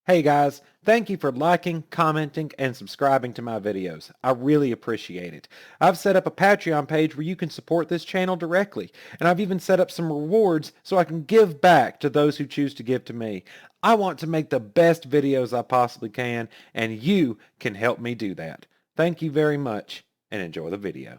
Hey guys, thank you for liking, commenting, and subscribing to my videos. I really appreciate it. I've set up a Patreon page where you can support this channel directly, and I've even set up some rewards so I can give back to those who choose to give to me. I want to make the best videos I possibly can, and you can help me do that. Thank you very much, and enjoy the video.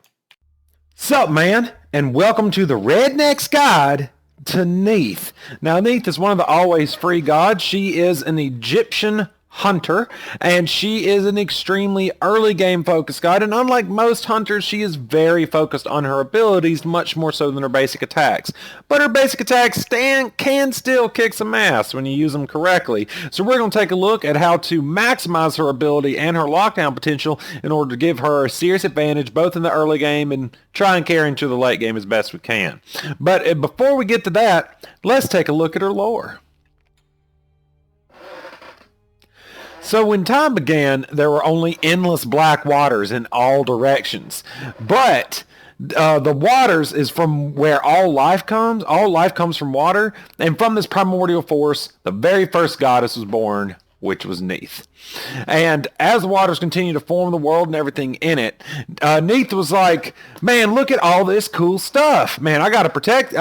Sup, man, and welcome to the Redneck's Guide to Neith. Now, Neith is one of the always free gods. She is an Egyptian hunter, and she is an extremely early game focused god, and unlike most hunters, she is very focused on her abilities, much more so than her basic attacks. But her basic attacks can still kick some ass when you use them correctly. So we're going to take a look at how to maximize her ability and her lockdown potential in order to give her a serious advantage both in the early game and try and carry into the late game as best we can. But before we get to that, let's take a look at her lore. So when time began, there were only endless black waters in all directions. But the waters is from where all life comes. All life comes from water. And from this primordial force, the very first goddess was born, which was Neith. And as the waters continue to form the world and everything in it, Neith was like, man, look at all this cool stuff. Man, I gotta protect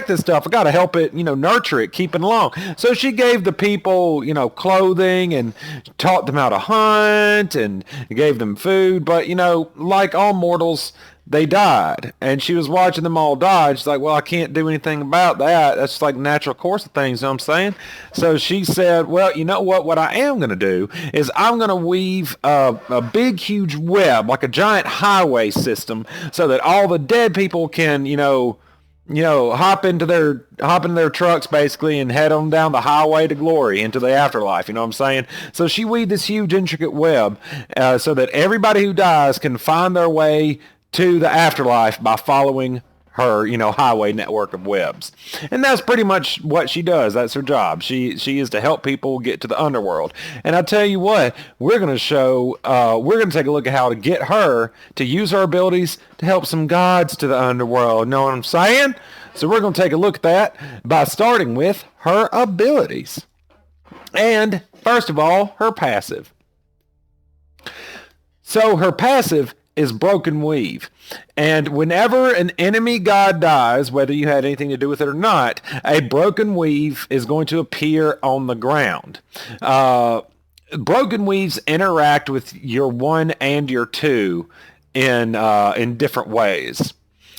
this stuff. I gotta help it, nurture it, keep it along. So she gave the people, clothing and taught them how to hunt and gave them food. But, like all mortals, they died, and she was watching them all die. She's like, well, I can't do anything about that. That's just like the natural course of things, you know what I'm saying? So she said, well, you know what I am going to do is I'm going to weave a big, huge web, like a giant highway system, so that all the dead people can, hop into their trucks basically and head on down the highway to glory into the afterlife. You know what I'm saying? So she weaved this huge, intricate web so that everybody who dies can find their way to the afterlife by following her, highway network of webs. And that's pretty much what she does. That's her job. She is to help people get to the underworld. And I tell you what, we're going to take a look at how to get her to use her abilities to help some gods to the underworld. Know what I'm saying? So we're going to take a look at that by starting with her abilities. And first of all, her passive. So her passive is Broken Weave. And whenever an enemy god dies, whether you had anything to do with it or not, a Broken Weave is going to appear on the ground. Broken Weaves interact with your 1 and your 2 in different ways.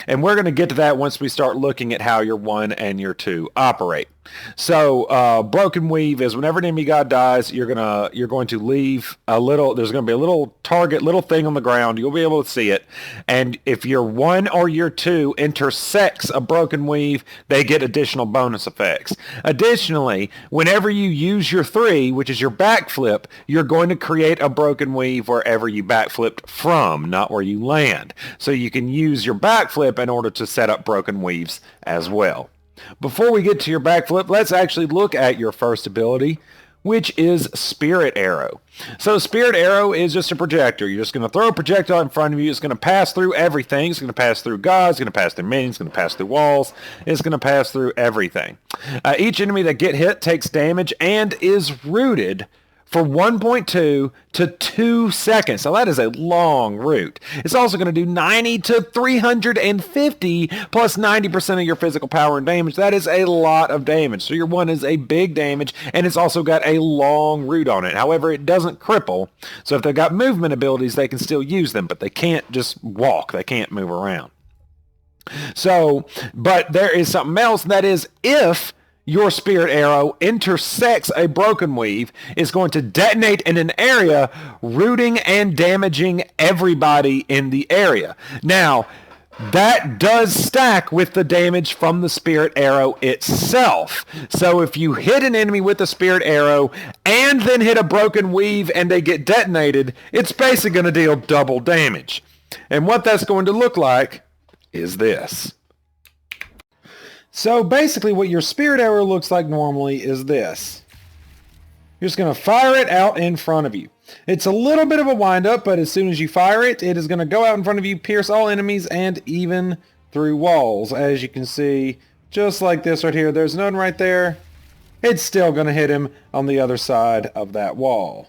And we're going to get to that once we start looking at how your 1 and your 2 operate. So Broken Weave is whenever an enemy god dies, you're going to leave there's going to be a little target, little thing on the ground. You'll be able to see it. And if your 1 or your 2 intersects a Broken Weave, they get additional bonus effects. Additionally, whenever you use your 3, which is your backflip, you're going to create a Broken Weave wherever you backflipped from, not where you land. So you can use your backflip in order to set up Broken Weaves as well. Before we get to your backflip, let's actually look at your first ability, which is Spirit Arrow. So Spirit Arrow is just a projector. You're just going to throw a projectile in front of you. It's going to pass through everything. It's going to pass through gods. It's going to pass through minions. It's going to pass through walls. It's going to pass through everything. Each enemy that get hit takes damage and is rooted for 1.2 to 2 seconds. So that is a long root. It's also going to do 90 to 350 plus 90% of your physical power and damage. That is a lot of damage. So your 1 is a big damage, and it's also got a long root on it. However, it doesn't cripple. So if they've got movement abilities, they can still use them, but they can't just walk. They can't move around. So, but there is something else, and that is if your Spirit Arrow intersects a Broken Weave, is going to detonate in an area, rooting and damaging everybody in the area. Now, that does stack with the damage from the Spirit Arrow itself. So if you hit an enemy with a Spirit Arrow and then hit a Broken Weave and they get detonated, it's basically going to deal double damage. And what that's going to look like is this. So basically what your Spirit Arrow looks like normally is this. You're just going to fire it out in front of you. It's a little bit of a wind-up, but as soon as you fire it, it is going to go out in front of you, pierce all enemies, and even through walls. As you can see, just like this right here. There's none right there. it's still going to hit him on the other side of that wall.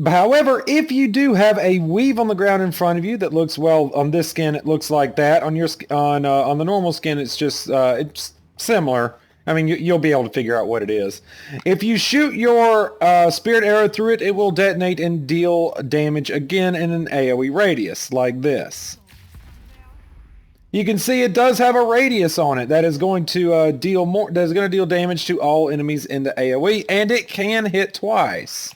However, if you do have a weave on the ground in front of you that looks, well, on this skin it looks like that. On your on the normal skin it's just it's similar. I mean, you'll be able to figure out what it is. If you shoot your spirit arrow through it, it will detonate and deal damage again in an AoE radius like this. You can see it does have a radius on it that is going to deal damage to all enemies in the AoE, and it can hit twice.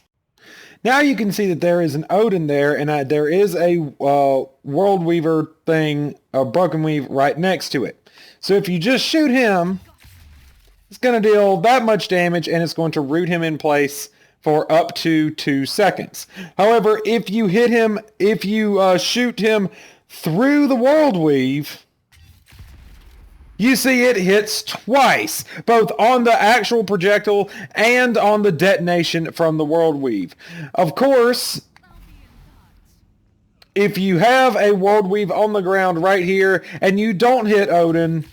Now you can see that there is an Odin there, and there is a World Weaver thing, a Broken Weave, right next to it. So if you just shoot him, it's going to deal that much damage, and it's going to root him in place for up to 2 seconds. However, if you hit him, if you shoot him through the World Weave, you see it hits twice, both on the actual projectile and on the detonation from the World Weave. Of course, if you have a World Weave on the ground right here and you don't hit Odin,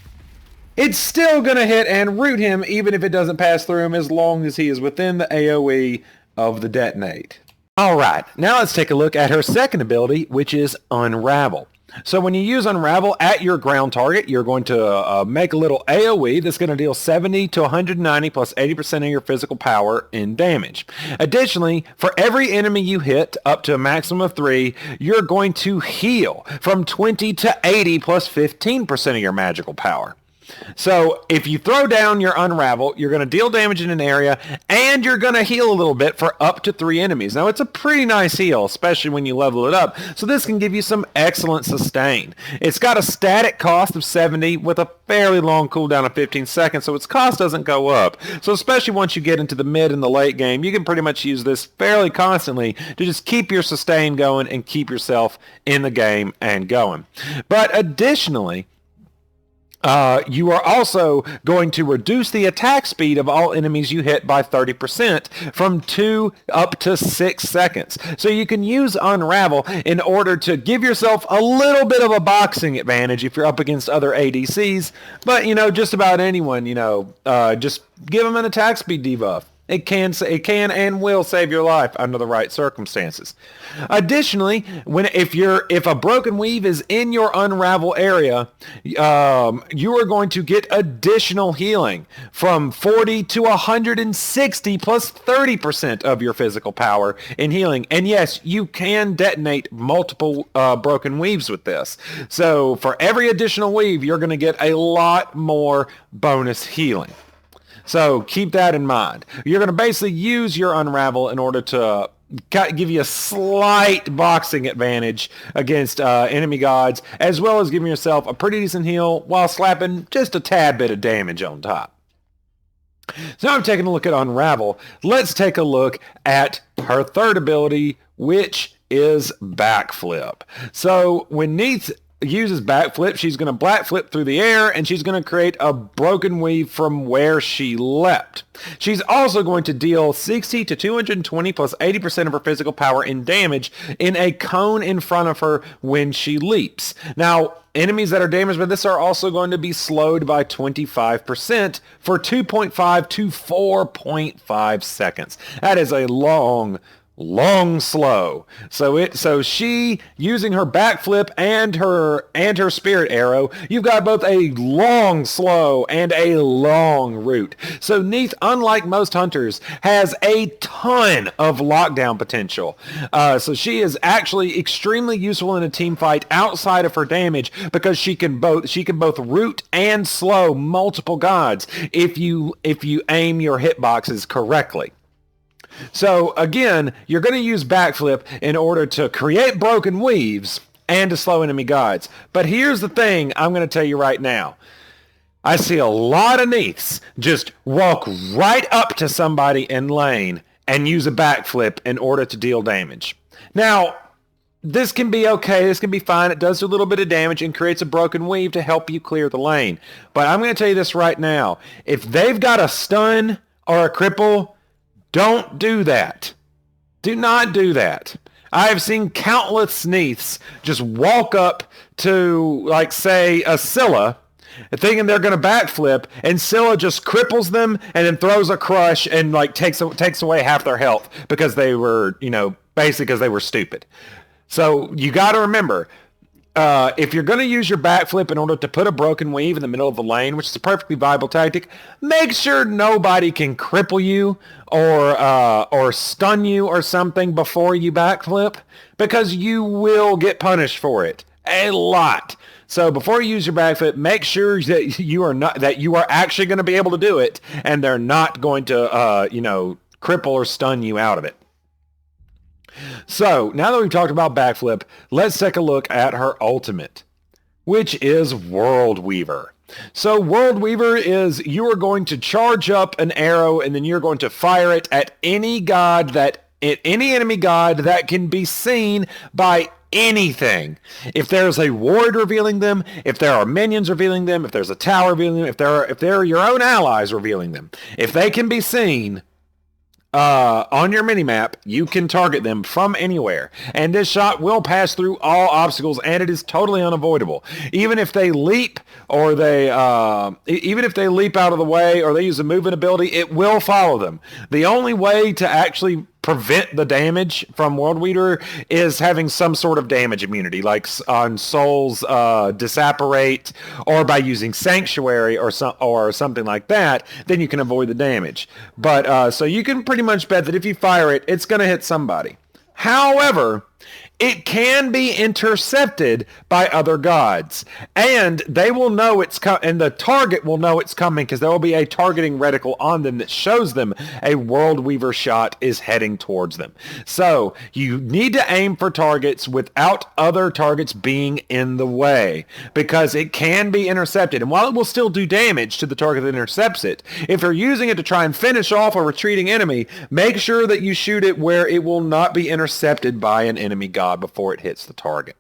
it's still going to hit and root him even if it doesn't pass through him, as long as he is within the AoE of the detonate. Alright, now let's take a look at her second ability, which is Unravel. So when you use Unravel at your ground target, you're going to make a little AoE that's going to deal 70 to 190 plus 80% of your physical power in damage. Additionally, for every enemy you hit, up to a maximum of 3, you're going to heal from 20 to 80 plus 15% of your magical power. So if you throw down your Unravel, you're going to deal damage in an area, and you're going to heal a little bit for up to 3 enemies. Now, it's a pretty nice heal, especially when you level it up, so this can give you some excellent sustain. It's got a static cost of 70 with a fairly long cooldown of 15 seconds, so its cost doesn't go up. So especially once you get into the mid and the late game, you can pretty much use this fairly constantly to just keep your sustain going and keep yourself in the game and going. But additionally, you are also going to reduce the attack speed of all enemies you hit by 30% from 2 up to 6 seconds. So you can use Unravel in order to give yourself a little bit of a boxing advantage if you're up against other ADCs. But, just about anyone, just give them an attack speed debuff. It can and will save your life under the right circumstances. Additionally, if a Broken Weave is in your Unravel area, you are going to get additional healing from 40 to 160 plus 30% of your physical power in healing. And yes, you can detonate multiple Broken Weaves with this. So for every additional weave, you're going to get a lot more bonus healing. So keep that in mind. You're going to basically use your Unravel in order to give you a slight boxing advantage against enemy gods, as well as giving yourself a pretty decent heal while slapping just a tad bit of damage on top. So now I'm taking a look at Unravel. Let's take a look at her third ability, which is Backflip. So when Neith uses Backflip, she's going to backflip through the air, and she's going to create a Broken Weave from where she leapt. She's also going to deal 60 to 220 plus 80% of her physical power in damage in a cone in front of her when she leaps. Now, enemies that are damaged by this are also going to be slowed by 25% for 2.5 to 4.5 seconds. That is a long slow. So she, using her backflip and her spirit arrow, you've got both a long slow and a long root. So Neith, unlike most hunters, has a ton of lockdown potential. So she is actually extremely useful in a team fight outside of her damage, because she can both root and slow multiple gods if you aim your hitboxes correctly. So again, you're going to use Backflip in order to create Broken Weaves and to slow enemy gods. But here's the thing I'm going to tell you right now. I see a lot of Neiths just walk right up to somebody in lane and use a Backflip in order to deal damage. Now, this can be okay. This can be fine. It does a little bit of damage and creates a Broken Weave to help you clear the lane. But I'm going to tell you this right now. If they've got a stun or a cripple, don't do that. Do not do that. I have seen countless Neiths just walk up to, like, say, a Scylla thinking they're going to backflip, and Scylla just cripples them and then throws a crush and like takes away half their health because they were, basically because they were stupid. So you got to remember, if you're going to use your backflip in order to put a broken weave in the middle of the lane, which is a perfectly viable tactic, make sure nobody can cripple you or stun you or something before you backflip, because you will get punished for it a lot. So before you use your backflip, make sure that you are actually going to be able to do it, and they're not going to cripple or stun you out of it. So, now that we've talked about backflip, let's take a look at her ultimate, which is World Weaver. So, World Weaver is you are going to charge up an arrow and then you're going to fire it at any enemy god that can be seen by anything. If there's a ward revealing them, if there are minions revealing them, if there's a tower revealing them, if there are your own allies revealing them, if they can be seen on your minimap, you can target them from anywhere. And this shot will pass through all obstacles, and it is totally unavoidable. Even if they leap or even if they leap out of the way or they use a movement ability, it will follow them. The only way to actually prevent the damage from World Weaver is having some sort of damage immunity, like on Soul's Disapparate, or by using Sanctuary or something like that. Then you can avoid the damage. But so you can pretty much bet that if you fire it, it's going to hit somebody. However, it can be intercepted by other gods, and they will know and the target will know it's coming, because there will be a targeting reticle on them that shows them a World Weaver shot is heading towards them. So you need to aim for targets without other targets being in the way, because it can be intercepted. And while it will still do damage to the target that intercepts it, if you're using it to try and finish off a retreating enemy, make sure that you shoot it where it will not be intercepted by an enemy god before it hits the target.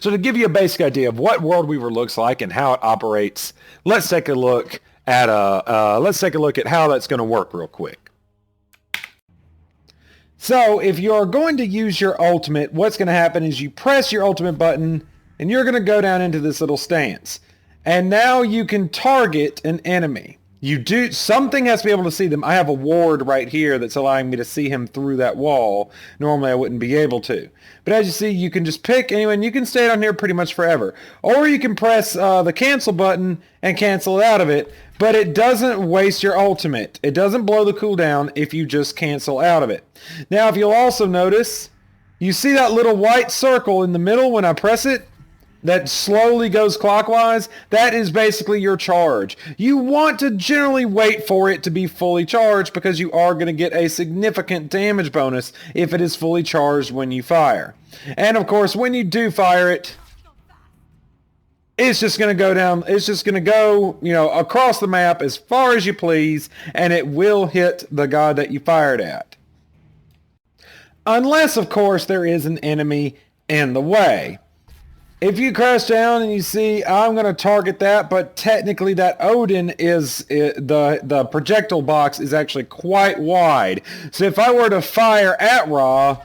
So to give you a basic idea of what World Weaver looks like and how it operates, let's take a look at how that's going to work real quick. So if you're going to use your ultimate, what's going to happen is you press your ultimate button and you're going to go down into this little stance. And now you can target an enemy. Something has to be able to see them. I have a ward right here that's allowing me to see him through that wall. Normally I wouldn't be able to. But as you see, you can just pick anyone. You can stay down here pretty much forever. Or you can press the cancel button and cancel it out of it. But it doesn't waste your ultimate. It doesn't blow the cooldown if you just cancel out of it. Now, if you'll also notice, you see that little white circle in the middle when I press it? That slowly goes clockwise, that is basically your charge. You want to generally wait for it to be fully charged, because you are going to get a significant damage bonus if it is fully charged when you fire. And of course, when you do fire it, it's just going to go down, it's just going to go, across the map as far as you please, and it will hit the god that you fired at. Unless, of course, there is an enemy in the way. If you crash down and you see, I'm going to target that, but technically that Odin is, the projectile box is actually quite wide. So if I were to fire at Ra,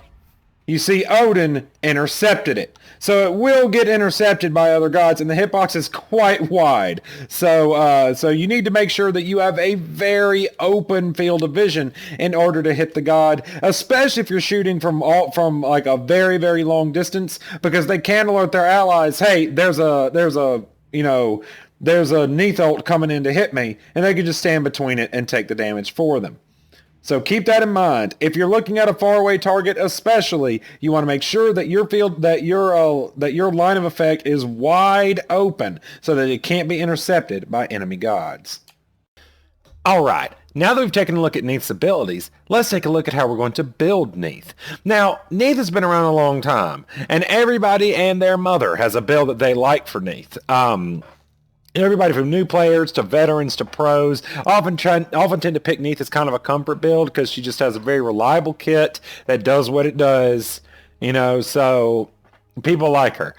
you see Odin intercepted it. So it will get intercepted by other gods, and the hitbox is quite wide. So you need to make sure that you have a very open field of vision in order to hit the god, especially if you're shooting from like a very, very long distance, because they can alert their allies, hey, there's a Neith ult coming in to hit me, and they can just stand between it and take the damage for them. So keep that in mind. If you're looking at a faraway target, especially, you want to make sure that your line of effect is wide open so that it can't be intercepted by enemy gods. All right. Now that we've taken a look at Neith's abilities, let's take a look at how we're going to build Neith. Now, Neith has been around a long time, and everybody and their mother has a build that they like for Neith. Everybody from new players to veterans to pros often tend to pick Neith as kind of a comfort build, because she just has a very reliable kit that does what it does, so people like her.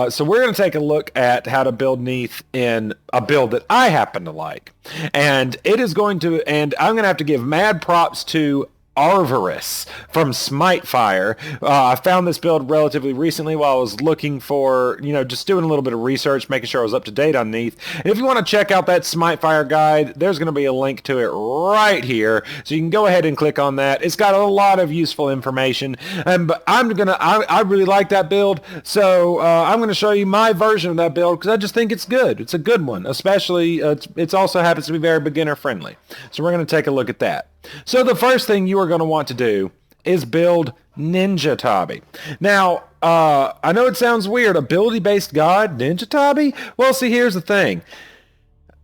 So we're going to take a look at how to build Neith in a build that I happen to like. And I'm going to have to give mad props to Arvorus from SmiteFire. I found this build relatively recently while I was looking for, just doing a little bit of research, making sure I was up to date on Neith. And if you want to check out that SmiteFire guide, there's going to be a link to it right here. So you can go ahead and click on that. It's got a lot of useful information. But I really like that build. So I'm going to show you my version of that build because I just think it's good. It's a good one, especially it also happens to be very beginner friendly. So we're going to take a look at that. So the first thing you are going to want to do is build Ninja Tabi. Now, I know it sounds weird, ability-based god, Ninja Tabi? Well, see, here's the thing.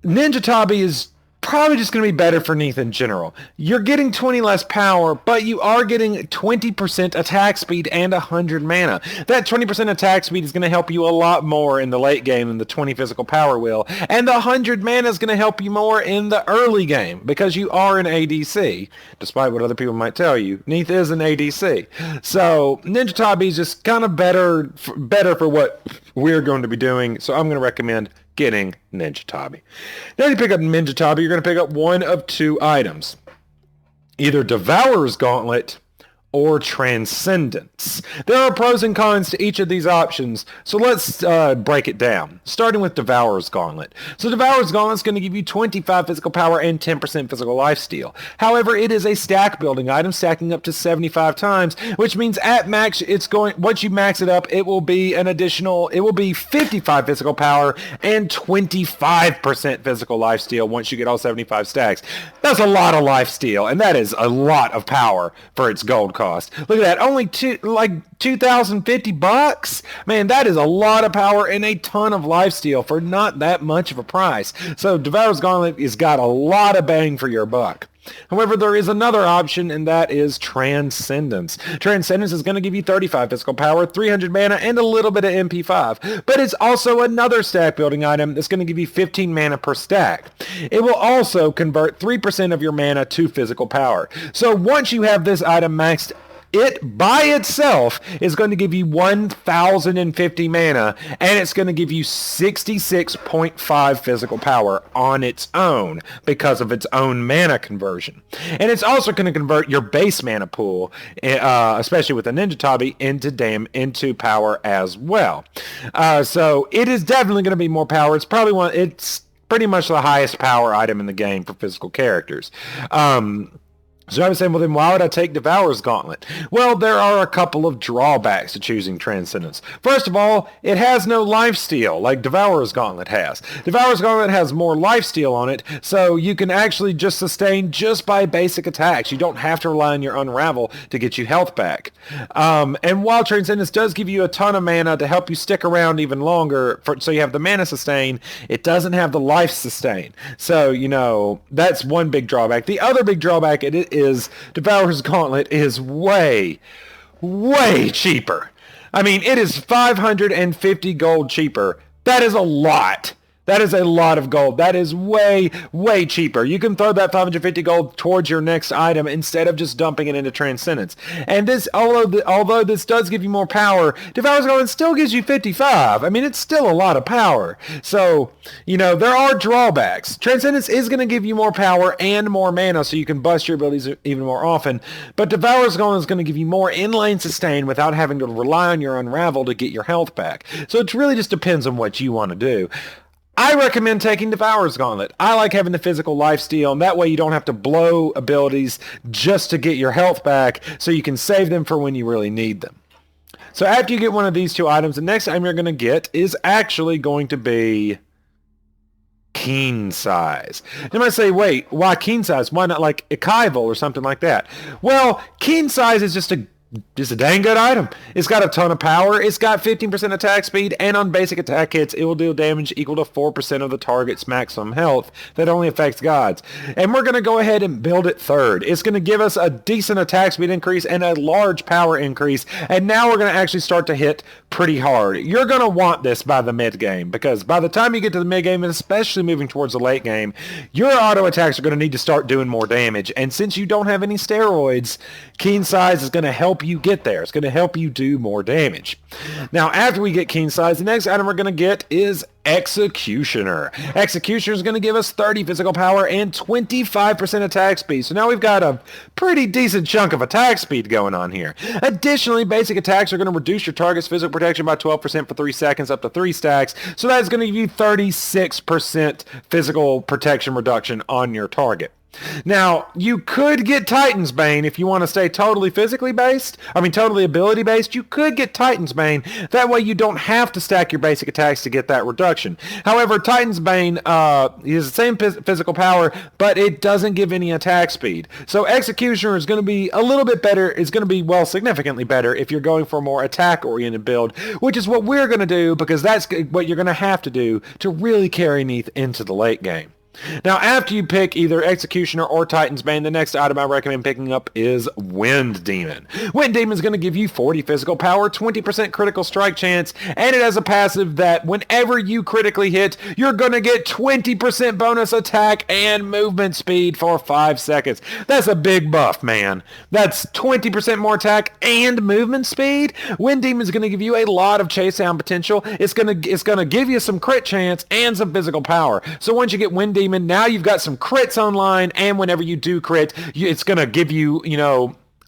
Ninja Tabi is probably just going to be better for Neith in general. You're getting 20 less power, but you are getting 20% attack speed and 100 mana. That 20% attack speed is going to help you a lot more in the late game than the 20 physical power will. And the 100 mana is going to help you more in the early game because you are an ADC. Despite what other people might tell you, Neith is an ADC. So Ninja Tabi is just kind of better for what we're going to be doing. So I'm going to recommend getting Ninja Tabi. Now you pick up Ninja Tabi, you're going to pick up one of two items. Either Devourer's Gauntlet or Transcendence. There are pros and cons to each of these options, so let's break it down. Starting with Devourer's Gauntlet. So Devourer's Gauntlet is going to give you 25 physical power and 10% physical lifesteal. However, it is a stack building item, stacking up to 75 times, which means at max, once you max it up, it will be 55 physical power and 25% physical lifesteal once you get all 75 stacks. That's a lot of lifesteal, and that is a lot of power for its gold cost. Look at that, only $2,050. Man, that is a lot of power and a ton of lifesteal for not that much of a price. So Devourer's Gauntlet has got a lot of bang for your buck. However, there is another option, and that is Transcendence. Transcendence is going to give you 35 physical power, 300 mana, and a little bit of MP5. But it's also another stack building item that's going to give you 15 mana per stack. It will also convert 3% of your mana to physical power. So once you have this item maxed, it by itself is going to give you 1,050 mana, and it's going to give you 66.5 physical power on its own because of its own mana conversion. And it's also going to convert your base mana pool, especially with the Ninja Tabi, into power as well. So it is definitely going to be more power. It's pretty much the highest power item in the game for physical characters. So I was saying, well, then why would I take Devourer's Gauntlet? Well, there are a couple of drawbacks to choosing Transcendence. First of all, it has no lifesteal like Devourer's Gauntlet has. Devourer's Gauntlet has more lifesteal on it, so you can actually just sustain just by basic attacks. You don't have to rely on your Unravel to get you health back. And while Transcendence does give you a ton of mana to help you stick around even longer, so you have the mana sustain, it doesn't have the life sustain. So, that's one big drawback. The other big drawback is Devourer's Gauntlet is way, way cheaper. I mean, it is 550 gold cheaper. That is a lot. That is a lot of gold. That is way, way cheaper. You can throw that 550 gold towards your next item instead of just dumping it into Transcendence. And this, although this does give you more power, Devourer's Gauntlet still gives you 55. I mean, it's still a lot of power. So, there are drawbacks. Transcendence is going to give you more power and more mana, so you can bust your abilities even more often. But Devourer's Gauntlet is going to give you more inlane sustain without having to rely on your Unravel to get your health back. So it really just depends on what you want to do. I recommend taking Devourer's Gauntlet. I like having the physical lifesteal, and that way you don't have to blow abilities just to get your health back, so you can save them for when you really need them. So after you get one of these two items, the next item you're going to get is actually going to be Keen Size. You might say, wait, why Keen Size? Why not like Echival or something like that? Well, Keen Size is just a dang good item. It's got a ton of power. It's got 15% attack speed, and on basic attack hits, it will deal damage equal to 4% of the target's maximum health. That only affects gods. And we're going to go ahead and build it third. It's going to give us a decent attack speed increase and a large power increase, and now we're going to actually start to hit pretty hard. You're going to want this by the mid game, because by the time you get to the mid game, and especially moving towards the late game, your auto attacks are going to need to start doing more damage. And since you don't have any steroids, Keen Size is going to help help you get there. It's going to help you do more damage. Now, after we get Keen Size, the next item we're going to get is Executioner. Executioner is going to give us 30 physical power and 25% attack speed. So now we've got a pretty decent chunk of attack speed going on here. Additionally, basic attacks are going to reduce your target's physical protection by 12% for 3 seconds up to 3 stacks. So that's going to give you 36% physical protection reduction on your target. Now, you could get Titan's Bane if you want to stay totally totally ability based. You could get Titan's Bane. That way you don't have to stack your basic attacks to get that reduction. However, Titan's Bane is the same physical power, but it doesn't give any attack speed. So Executioner is going to be a little bit better. It's going to be, well, significantly better if you're going for a more attack-oriented build, which is what we're going to do, because that's what you're going to have to do to really carry Neith into the late game. Now, after you pick either Executioner or Titan's Bane, the next item I recommend picking up is Wind Demon. Wind Demon is going to give you 40 physical power, 20% critical strike chance, and it has a passive that whenever you critically hit, you're going to get 20% bonus attack and movement speed for 5 seconds. That's a big buff, man. That's 20% more attack and movement speed. Wind Demon is going to give you a lot of chase down potential. It's going to give you some crit chance and some physical power. So once you get Wind Demon, now you've got some crits online, and whenever you do crit, it's going to give you,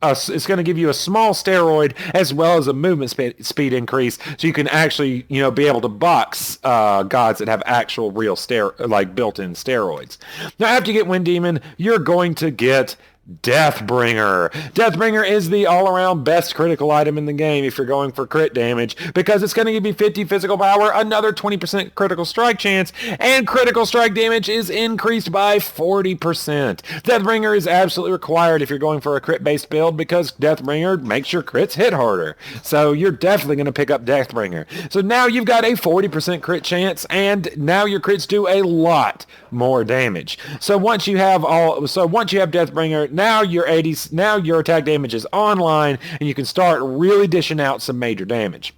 it's going to give you a small steroid as well as a movement speed increase, so you can actually, be able to box gods that have actual real built-in steroids. Now, after you get Wind Demon, you're going to get Deathbringer. Deathbringer is the all-around best critical item in the game if you're going for crit damage, because it's going to give you 50 physical power, another 20% critical strike chance, and critical strike damage is increased by 40%. Deathbringer is absolutely required if you're going for a crit-based build, because Deathbringer makes your crits hit harder. So you're definitely going to pick up Deathbringer. So now you've got a 40% crit chance, and now your crits do a lot more damage. So once you have Deathbringer, now your attack damage is online, and you can start really dishing out some major damage.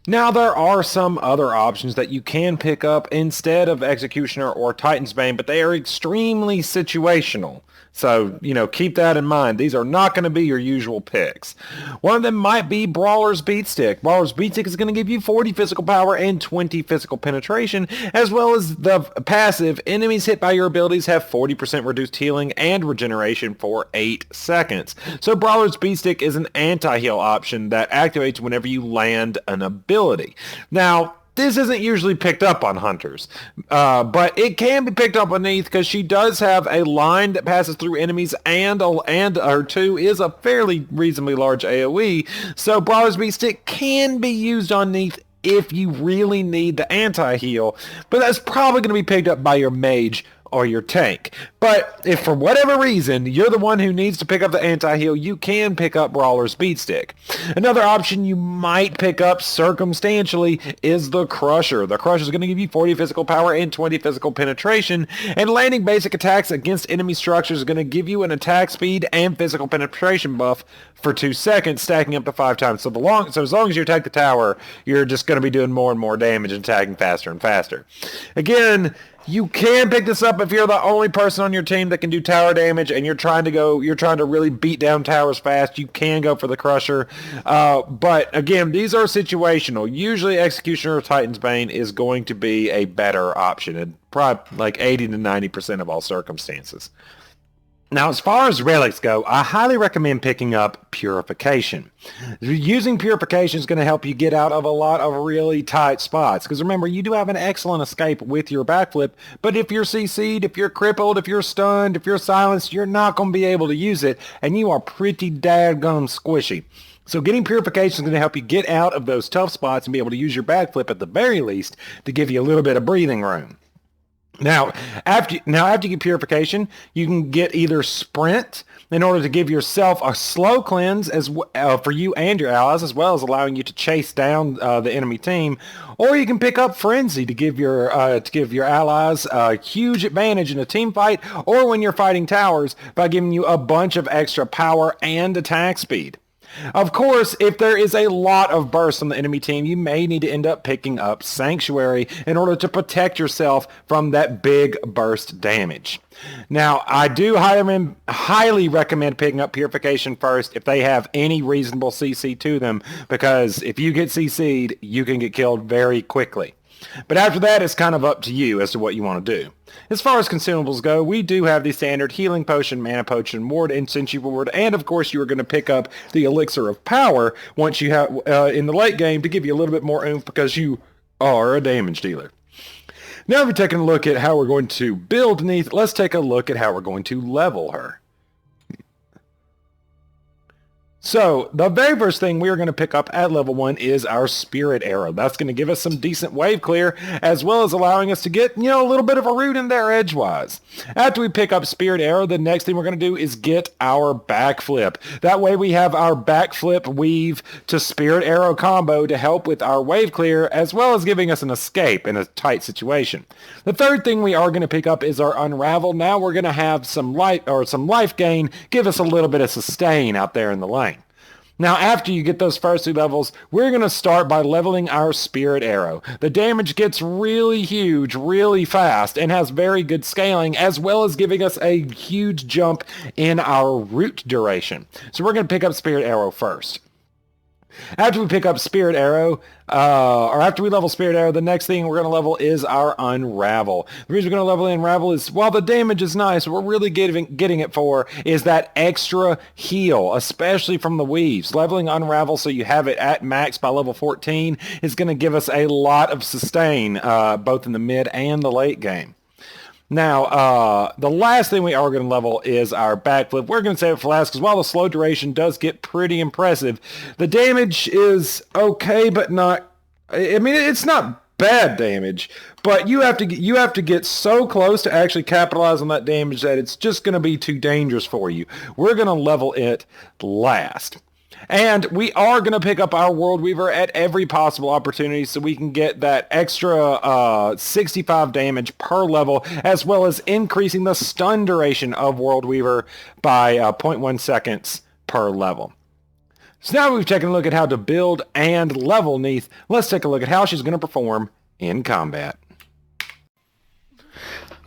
Now, there are some other options that you can pick up instead of Executioner or Titan's Bane, but they are extremely situational. So, keep that in mind. These are not going to be your usual picks. One of them might be Brawler's Beatstick. Brawler's Beatstick is going to give you 40 physical power and 20 physical penetration, as well as the passive, enemies hit by your abilities have 40% reduced healing and regeneration for 8 seconds. So Brawler's Beatstick is an anti-heal option that activates whenever you land an ability. Now, this isn't usually picked up on hunters, but it can be picked up on Neith, because she does have a line that passes through enemies, and her 2 is a fairly reasonably large AoE, so Brawler's Beatstick can be used on Neith if you really need the anti-heal, but that's probably going to be picked up by your mage or your tank. But if for whatever reason you're the one who needs to pick up the anti-heal, you can pick up Brawler's Beatstick. Another option you might pick up circumstantially is the Crusher. The Crusher is going to give you 40 physical power and 20 physical penetration, and landing basic attacks against enemy structures is going to give you an attack speed and physical penetration buff for 2 seconds, stacking up to 5 times. So as long as you attack the tower, you're just going to be doing more and more damage and attacking faster and faster. Again, you can pick this up if you're the only person on your team that can do tower damage, and you're trying to really beat down towers fast. You can go for the Crusher. But again, these are situational. Usually Executioner or Titan's Bane is going to be a better option in probably like 80 to 90% of all circumstances. Now, as far as relics go, I highly recommend picking up Purification. Using Purification is going to help you get out of a lot of really tight spots, because remember, you do have an excellent escape with your backflip, but if you're CC'd, if you're crippled, if you're stunned, if you're silenced, you're not going to be able to use it, and you are pretty daggum squishy. So getting Purification is going to help you get out of those tough spots and be able to use your backflip at the very least to give you a little bit of breathing room. Now, after you get Purification, you can get either Sprint in order to give yourself a slow cleanse for you and your allies, as well as allowing you to chase down the enemy team, or you can pick up Frenzy to give your allies a huge advantage in a team fight, or when you're fighting towers by giving you a bunch of extra power and attack speed. Of course, if there is a lot of bursts on the enemy team, you may need to end up picking up Sanctuary in order to protect yourself from that big burst damage. Now, I do highly recommend picking up Purification first if they have any reasonable CC to them, because if you get CC'd, you can get killed very quickly. But after that, it's kind of up to you as to what you want to do. As far as consumables go, we do have the standard healing potion, mana potion, ward, and senshi ward, and of course you are going to pick up the elixir of power once you have in the late game to give you a little bit more oomph because you are a damage dealer. Now if we're taking a look at how we're going to build Neith, let's take a look at how we're going to level her. So, the very first thing we are going to pick up at level 1 is our Spirit Arrow. That's going to give us some decent wave clear, as well as allowing us to get, a little bit of a root in there edgewise. After we pick up Spirit Arrow, the next thing we're going to do is get our backflip. That way we have our backflip weave to Spirit Arrow combo to help with our wave clear, as well as giving us an escape in a tight situation. The third thing we are going to pick up is our Unravel. Now we're going to have some life gain, give us a little bit of sustain out there in the lane. Now, after you get those first 2 levels, we're going to start by leveling our Spirit Arrow. The damage gets really huge, really fast, and has very good scaling, as well as giving us a huge jump in our root duration. So we're going to pick up Spirit Arrow first. After we pick up Spirit Arrow, or after we level Spirit Arrow, the next thing we're going to level is our Unravel. The reason we're going to level Unravel is, while the damage is nice, what we're really getting it for is that extra heal, especially from the weaves. Leveling Unravel so you have it at max by level 14 is going to give us a lot of sustain, both in the mid and the late game. Now, the last thing we are going to level is our backflip. We're going to save it for last because while the slow duration does get pretty impressive, the damage is okay, but not, it's not bad damage, but you have to get so close to actually capitalize on that damage that it's just going to be too dangerous for you. We're going to level it last. And we are going to pick up our World Weaver at every possible opportunity so we can get that extra 65 damage per level, as well as increasing the stun duration of World Weaver by 0.1 seconds per level. So now we've taken a look at how to build and level Neith. Let's take a look at how she's going to perform in combat.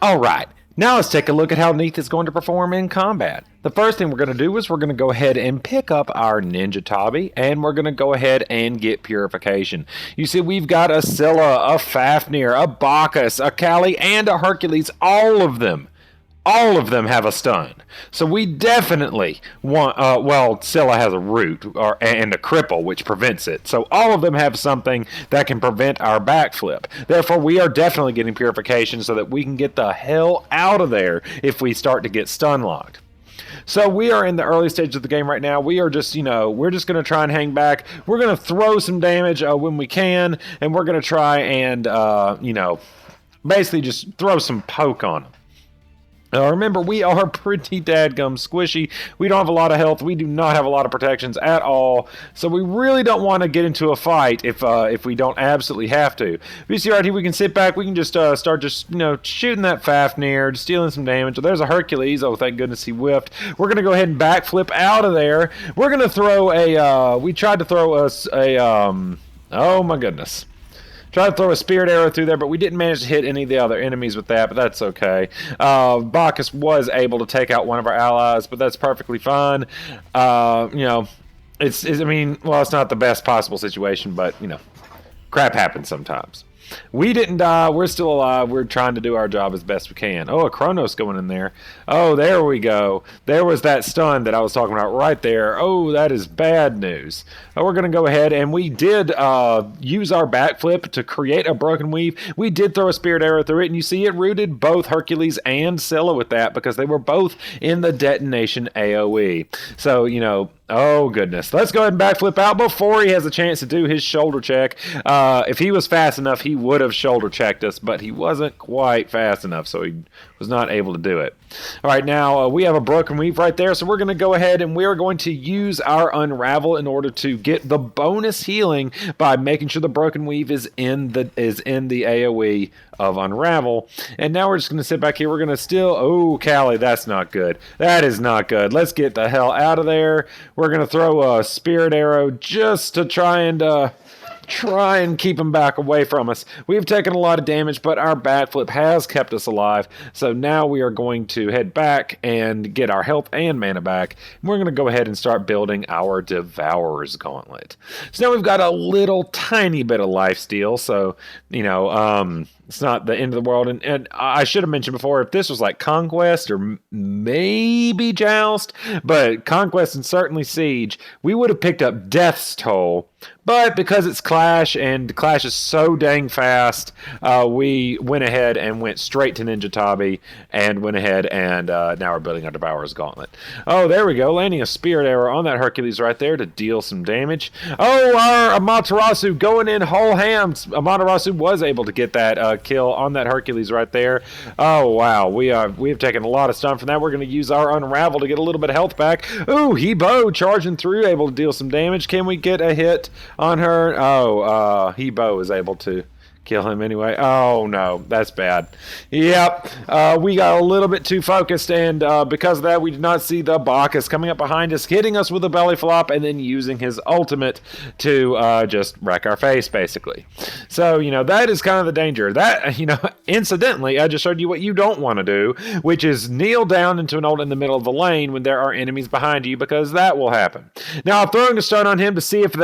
Alright. Now let's take a look at how Neith is going to perform in combat. The first thing we're going to do is we're going to go ahead and pick up our Ninja Tabi, and we're going to go ahead and get Purification. You see, we've got a Scylla, a Fafnir, a Bacchus, a Kali, and a Hercules, all of them have a stun. So we definitely want, Scylla has a root and a cripple, which prevents it. So all of them have something that can prevent our backflip. Therefore, we are definitely getting Purification so that we can get the hell out of there if we start to get stun locked. So we are in the early stage of the game right now. We are just, we're just going to try and hang back. We're going to throw some damage when we can, and we're going to try and, basically just throw some poke on them. Remember, we are pretty dadgum squishy. We don't have a lot of health. We do not have a lot of protections at all. So we really don't want to get into a fight if we don't absolutely have to. You see right here, we can sit back. We can just start shooting that Fafnir, stealing some damage. There's a Hercules. Oh, thank goodness he whiffed. We're going to go ahead and backflip out of there. We're going to throw we tried to throw us oh my goodness. Tried to throw a Spirit Arrow through there, but we didn't manage to hit any of the other enemies with that, but that's okay. Bacchus was able to take out one of our allies, but that's perfectly fine. It's not the best possible situation, but, crap happens sometimes. We didn't die. We're still alive. We're trying to do our job as best we can. Oh, a Kronos going in there. Oh, there we go. There was that stun that I was talking about right there. Oh, that is bad news. We're going to go ahead, and we did use our backflip to create a broken weave. We did throw a Spirit Arrow through it, and you see it rooted both Hercules and Scylla with that because they were both in the detonation AoE. So, oh goodness. Let's go ahead and backflip out before he has a chance to do his shoulder check. If he was fast enough, he would have shoulder checked us, but he wasn't quite fast enough, so we Was not able to do it. All right, now we have a broken weave right there, so we're going to go ahead and we're going to use our unravel in order to get the bonus healing by making sure the broken weave is in the AoE of unravel. And now we're just going to sit back here. We're going to still, oh, Callie, that's not good. That is not good. Let's get the hell out of there. We're going to throw a spirit arrow just to try and keep him back away from us. We've taken a lot of damage, but our backflip has kept us alive. So now we are going to head back and get our health and mana back. And we're going to go ahead and start building our Devourer's Gauntlet. So now we've got a little tiny bit of lifesteal. So, it's not the end of the world. And I should have mentioned before, if this was like Conquest or maybe Joust, but Conquest and certainly Siege, we would have picked up Death's Toll. But because it's Clash, and Clash is so dang fast, we went ahead and went straight to Ninja Tabi, and went ahead and now we're building our Devourer's Gauntlet. Oh, there we go, landing a Spirit Arrow on that Hercules right there to deal some damage. Oh, our Amaterasu going in whole hams. Amaterasu was able to get that kill on that Hercules right there. Oh, wow, we have taken a lot of stun from that. We're going to use our Unravel to get a little bit of health back. Ooh, Hebo charging through, able to deal some damage. Can we get a hit on her? Oh, Hebo is able to kill him anyway. Oh no, that's bad. Yep, we got a little bit too focused, and because of that, we did not see the Bacchus coming up behind us, hitting us with a belly flop, and then using his ultimate to just wreck our face, basically. So, that is kind of the danger. That, incidentally, I just showed you what you don't want to do, which is kneel down into an ult in the middle of the lane when there are enemies behind you, because that will happen. Now, I'm throwing a stun on him to see if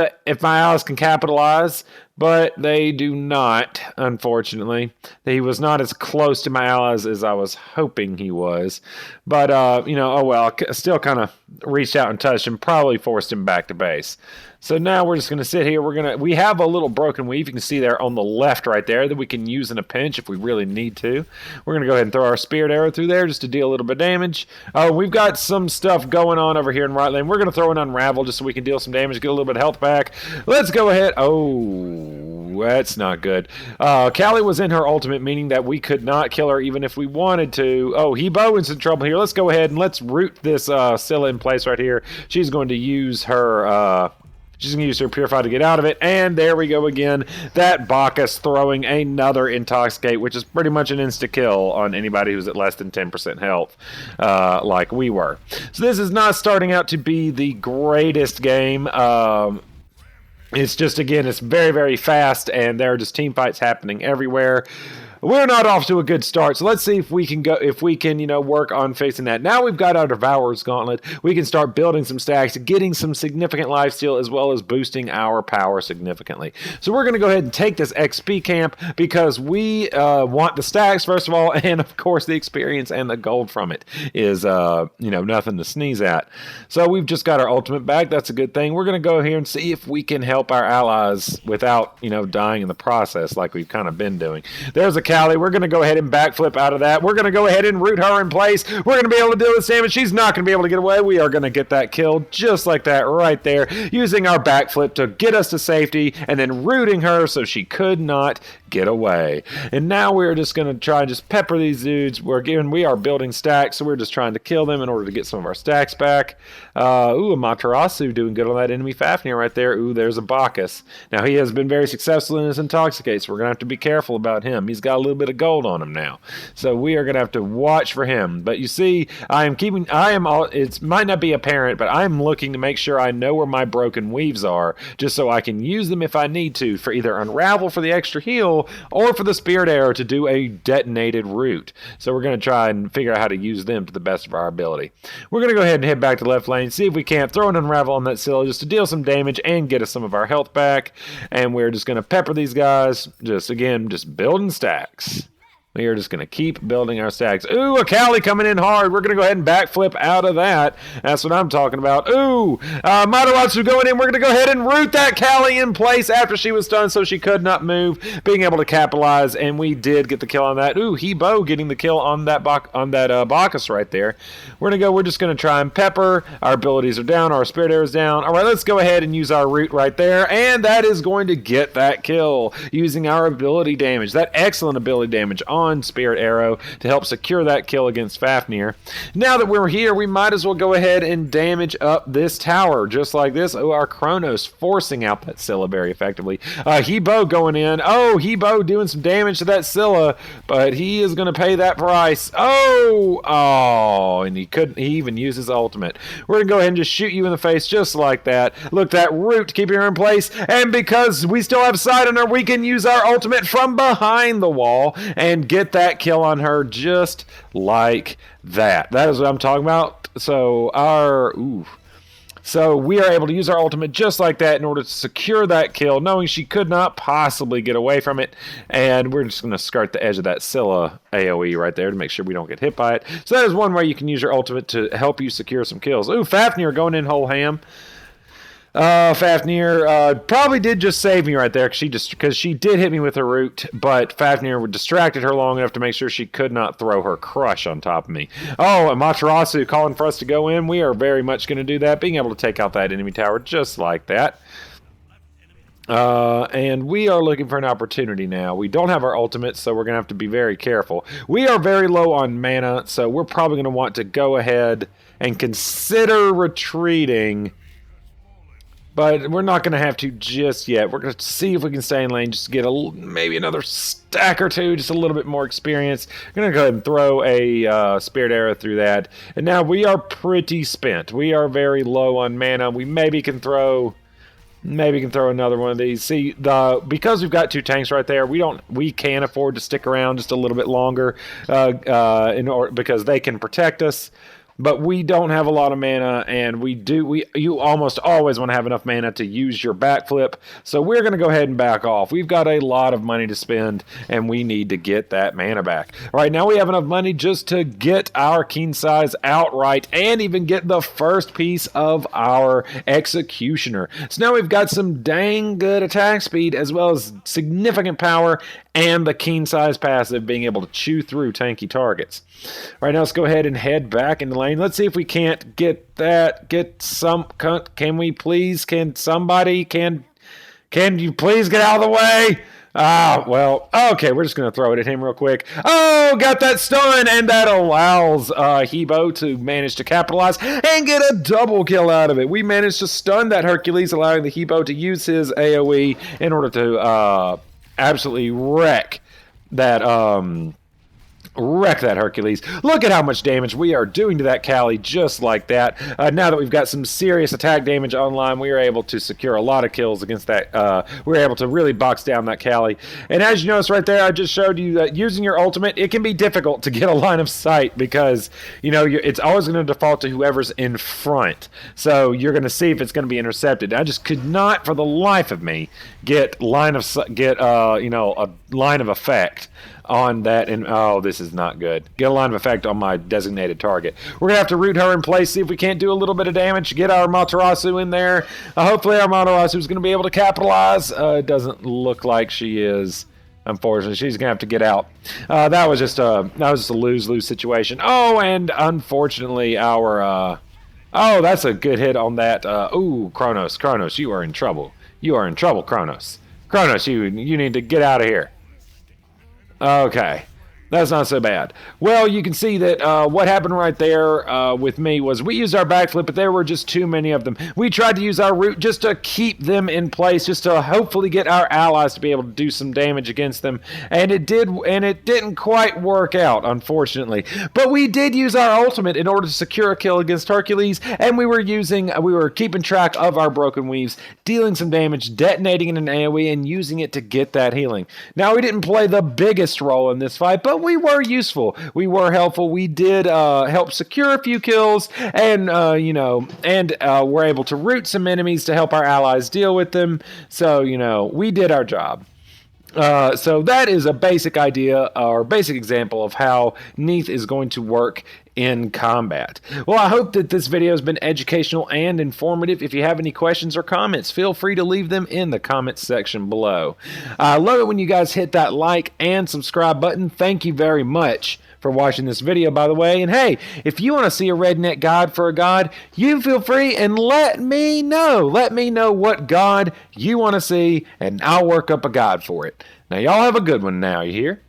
my allies can capitalize, but they do not, unfortunately. He was not as close to my allies as I was hoping he was. But, oh well, still kind of reached out and touched him, probably forced him back to base. So now we're just going to sit here. We have a little broken weave. You can see there on the left right there that we can use in a pinch if we really need to. We're going to go ahead and throw our Spirit Arrow through there just to deal a little bit of damage. We've got some stuff going on over here in right lane. We're going to throw an Unravel just so we can deal some damage, get a little bit of health back. Let's go ahead. Oh, that's not good. Callie was in her ultimate, meaning that we could not kill her even if we wanted to. Oh, Hebo is in trouble here. Let's go ahead and let's root this Scylla in place right here. She's going to use her... She's going to use her Purify to get out of it. And there we go again. That Bacchus throwing another Intoxicate, which is pretty much an insta-kill on anybody who's at less than 10% health, like we were. So this is not starting out to be the greatest game. It's just, again, it's very, very fast, and there are just team fights happening everywhere. We're not off to a good start, so let's see if we can work on facing that. Now we've got our Devourer's Gauntlet. We can start building some stacks, getting some significant lifesteal, as well as boosting our power significantly. So we're going to go ahead and take this XP camp because we want the stacks, first of all, and of course the experience and the gold from it is, nothing to sneeze at. So we've just got our ultimate back. That's a good thing. We're going to go here and see if we can help our allies without, dying in the process like we've kind of been doing. There's a Callie. We're going to go ahead and backflip out of that. We're going to go ahead and root her in place. We're going to be able to deal with damage. She's not going to be able to get away. We are going to get that kill just like that right there, using our backflip to get us to safety and then rooting her so she could not get away. And now we're just going to try and just pepper these dudes. We are building stacks, so we're just trying to kill them in order to get some of our stacks back. Amaterasu doing good on that enemy Fafnir right there. Ooh, there's a Bacchus. Now he has been very successful in his Intoxicate, so we're going to have to be careful about him. He's got a little bit of gold on him now, so we are going to have to watch for him. But you see, it might not be apparent, but I'm looking to make sure I know where my broken weaves are, just so I can use them if I need to, for either Unravel for the extra heal, or for the Spirit Arrow to do a detonated root. So we're going to try and figure out how to use them to the best of our ability. We're going to go ahead and head back to left lane, see if we can't throw an Unravel on that Scylla just to deal some damage and get us some of our health back. And we're just going to pepper these guys, just building stacks. We are just going to keep building our stacks. Ooh, a Callie coming in hard. We're going to go ahead and backflip out of that. That's what I'm talking about. Ooh, Mataratsu going in. We're going to go ahead and root that Callie in place after she was stunned so she could not move, being able to capitalize, and we did get the kill on that. Ooh, Hebo getting the kill on that Bacchus right there. We're just going to try and pepper. Our abilities are down. Our Spirit Arrow is down. All right, let's go ahead and use our root right there, and that is going to get that kill using our ability damage, that excellent ability damage on on Spirit Arrow to help secure that kill against Fafnir. Now that we're here, we might as well go ahead and damage up this tower, just like this. Oh, our Kronos forcing out that Scylla very effectively. Hebo going in. Oh, Hebo doing some damage to that Scylla, but he is going to pay that price. Oh, and he even use his ultimate. We're going to go ahead and just shoot you in the face just like that. Look, that root keeping her in place, and because we still have sight on her, we can use our ultimate from behind the wall and get that kill on her just like that. That is what I'm talking about. So So we are able to use our ultimate just like that in order to secure that kill, knowing she could not possibly get away from it. And we're just going to skirt the edge of that Scylla AoE right there to make sure we don't get hit by it. So that is one way you can use your ultimate to help you secure some kills. Ooh, Fafnir going in whole ham. Fafnir probably did just save me right there because she did hit me with her root, but Fafnir distracted her long enough to make sure she could not throw her crush on top of me. Oh, Amaterasu calling for us to go in. We are very much going to do that, being able to take out that enemy tower just like that. And we are looking for an opportunity now. We don't have our ultimate, so we're going to have to be very careful. We are very low on mana, so we're probably going to want to go ahead and consider retreating. But we're not going to have to just yet. We're going to see if we can stay in lane just to get maybe another stack or two, just a little bit more experience. I'm going to go ahead and throw a Spirit Arrow through that. And now we are pretty spent. We are very low on mana. We maybe can throw another one of these. See, because we've got two tanks right there, we can afford to stick around just a little bit longer because they can protect us. But we don't have a lot of mana, and you almost always want to have enough mana to use your backflip. So we're going to go ahead and back off. We've got a lot of money to spend, and we need to get that mana back. All right, now we have enough money just to get our Keen Size outright and even get the first piece of our Executioner. So now we've got some dang good attack speed as well as significant power and the Keen Size passive being able to chew through tanky targets. All right, now let's go ahead and head back in the lane. Let's see if we can't get that. Can we please? Can you please get out of the way? Well, okay, we're just going to throw it at him real quick. Oh, got that stun, and that allows Hebo to manage to capitalize and get a double kill out of it. We managed to stun that Hercules, allowing the Hebo to use his AoE in order to absolutely wreck that Hercules. Look at how much damage we are doing to that Kali just like that. Now that we've got some serious attack damage online, we are able to secure a lot of kills against that. We're able to really box down that Kali. And as you notice right there, I just showed you that using your ultimate, it can be difficult to get a line of sight because, it's always going to default to whoever's in front. So you're going to see if it's going to be intercepted. I just could not, for the life of me, get a line of effect on that, and this is not good. Get a line of effect on my designated target. We're gonna have to root her in place, see if we can't do a little bit of damage, get our Materasu in there. Hopefully our Materasu is gonna be able to capitalize. It doesn't look like she is. Unfortunately, she's gonna have to get out. That was just a lose-lose situation. Oh, and unfortunately our that's a good hit on that. Kronos, you are in trouble. You are in trouble, Kronos. Kronos, you need to get out of here. Okay, that's not so bad. Well, you can see that what happened right there with me was we used our backflip, but there were just too many of them. We tried to use our root just to keep them in place, just to hopefully get our allies to be able to do some damage against them, and it didn't quite work out, unfortunately. But we did use our ultimate in order to secure a kill against Hercules, and we were keeping track of our broken weaves, dealing some damage, detonating in an AoE, and using it to get that healing. Now, we didn't play the biggest role in this fight, but we were useful. We were helpful. We did help secure a few kills, and we're able to root some enemies to help our allies deal with them. So, we did our job. So that is a basic idea or basic example of how Neith is going to work in combat. Well, I hope that this video has been educational and informative. If you have any questions or comments, feel free to leave them in the comments section below. I love it when you guys hit that like and subscribe button. Thank you very much for watching this video, by the way. And hey, if you want to see a redneck god for a god, you feel free and let me know. Let me know what god you want to see, and I'll work up a god for it. Now, y'all have a good one now, you hear?